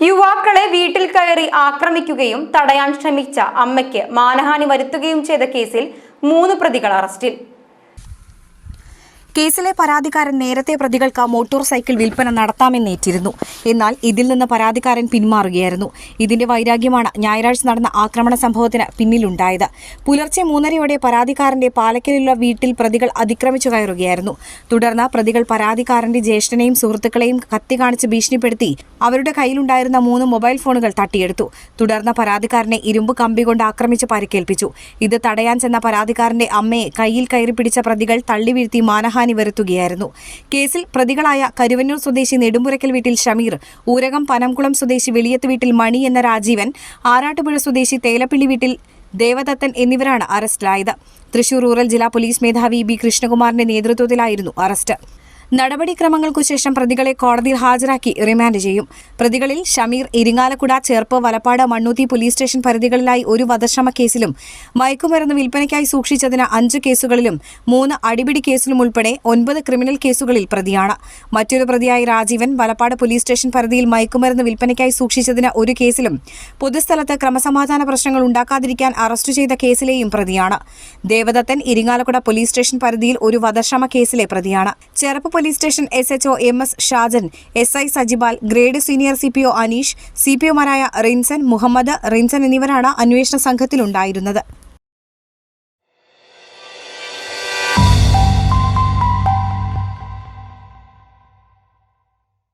യുവാക്കളെ വീട്ടിൽ കയറി ആക്രമിക്കുകയും തടയാൻ ശ്രമിച്ച അമ്മയ്ക്ക് മാനഹാനി വരുത്തുകയും ചെയ്ത കേസിൽ 3 പ്രതികൾ അറസ്റ്റിൽ. കേസിലെ പരാതിക്കാരൻ നേരത്തെ പ്രതികൾക്ക് മോട്ടോർ സൈക്കിൾ വിൽപ്പന നടത്താമെന്നേറ്റിരുന്നു. എന്നാൽ ഇതിൽ നിന്ന് പരാതിക്കാരൻ പിന്മാറുകയായിരുന്നു. ഇതിന്റെ വൈരാഗ്യമാണ് ഞായറാഴ്ച നടന്ന ആക്രമണ സംഭവത്തിന് പിന്നിലുണ്ടായത്. പുലർച്ചെ 3:30യോടെ പരാതിക്കാരന്റെ പാലക്കലിലുള്ള വീട്ടിൽ പ്രതികൾ അതിക്രമിച്ചു കയറുകയായിരുന്നു. തുടർന്ന് പ്രതികൾ പരാതിക്കാരന്റെ ജ്യേഷ്ഠനെയും സുഹൃത്തുക്കളെയും കത്തി കാണിച്ച് ഭീഷണിപ്പെടുത്തി അവരുടെ കയ്യിലുണ്ടായിരുന്ന 3 മൊബൈൽ ഫോണുകൾ തട്ടിയെടുത്തു. തുടർന്ന് പരാതിക്കാരനെ ഇരുമ്പ് കമ്പി കൊണ്ട് ആക്രമിച്ച് പരിക്കേൽപ്പിച്ചു. ഇത് തടയാൻ ചെന്ന പരാതിക്കാരന്റെ അമ്മയെ കയ്യിൽ കയറി പിടിച്ച പ്രതികൾ തള്ളി വീഴ്ത്തി മാനഹാനി വരുത്തുകയായിരുന്നു. കേസിൽ പ്രതികളായ കരുവന്നൂർ സ്വദേശി നെടുമ്പുരയ്ക്കൽ വീട്ടിൽ ഷമീർ, ഊരകം പനംകുളം സ്വദേശി വെളിയത്ത് വീട്ടിൽ മണി എന്ന രാജീവൻ, ആറാട്ടുപുഴ സ്വദേശി തേലപ്പിള്ളി വീട്ടിൽ ദേവദത്തൻ എന്നിവരാണ് അറസ്റ്റിലായത്. തൃശൂർ റൂറൽ ജില്ലാ പോലീസ് മേധാവി ബി കൃഷ്ണകുമാറിന്റെ നേതൃത്വത്തിലായിരുന്നു അറസ്റ്റ്. നടപടിക്രമങ്ങൾക്കു ശേഷം പ്രതികളെ കോടതിയിൽ ഹാജരാക്കി റിമാൻഡ് ചെയ്യും. പ്രതികളിൽ ഷമീർ ഇരിങ്ങാലക്കുട, ചേർപ്പ്, വലപ്പാട്, മണ്ണൂത്തി പോലീസ് സ്റ്റേഷൻ പരിധികളിലായി 1 വധശ്രമ കേസിലും മയക്കുമരുന്ന് വിൽപ്പനയ്ക്കായി സൂക്ഷിച്ചതിന് 5 കേസുകളിലും 3 അടിപിടി കേസിലും ഉൾപ്പെടെ 9 ക്രിമിനൽ കേസുകളിൽ പ്രതിയാണ്. മറ്റൊരു പ്രതിയായ രാജീവൻ വലപ്പാട് പോലീസ് സ്റ്റേഷൻ പരിധിയിൽ മയക്കുമരുന്ന് വിൽപ്പനയ്ക്കായി സൂക്ഷിച്ചതിന് 1 കേസിലും പൊതുസ്ഥലത്ത് ക്രമസമാധാന പ്രശ്നങ്ങൾ ഉണ്ടാക്കാതിരിക്കാൻ അറസ്റ്റ് ചെയ്ത കേസിലെയും പ്രതിയാണ്. ദേവദത്തൻ ഇരിങ്ങാലക്കുട പോലീസ് സ്റ്റേഷൻ പരിധിയിൽ 1 വധശ്രമ കേസിലെ പ്രതിയാണ്. Cherpu police station SHO MS Shajan, SI Sajibal, grade senior CPO Aneesh, CPOമാരായ റിൻസൻ, മുഹമ്മദ്, റിൻസൻ എന്നിവരാണ് അന്വേഷണ സംഘത്തിലുണ്ടായിരുന്നത്.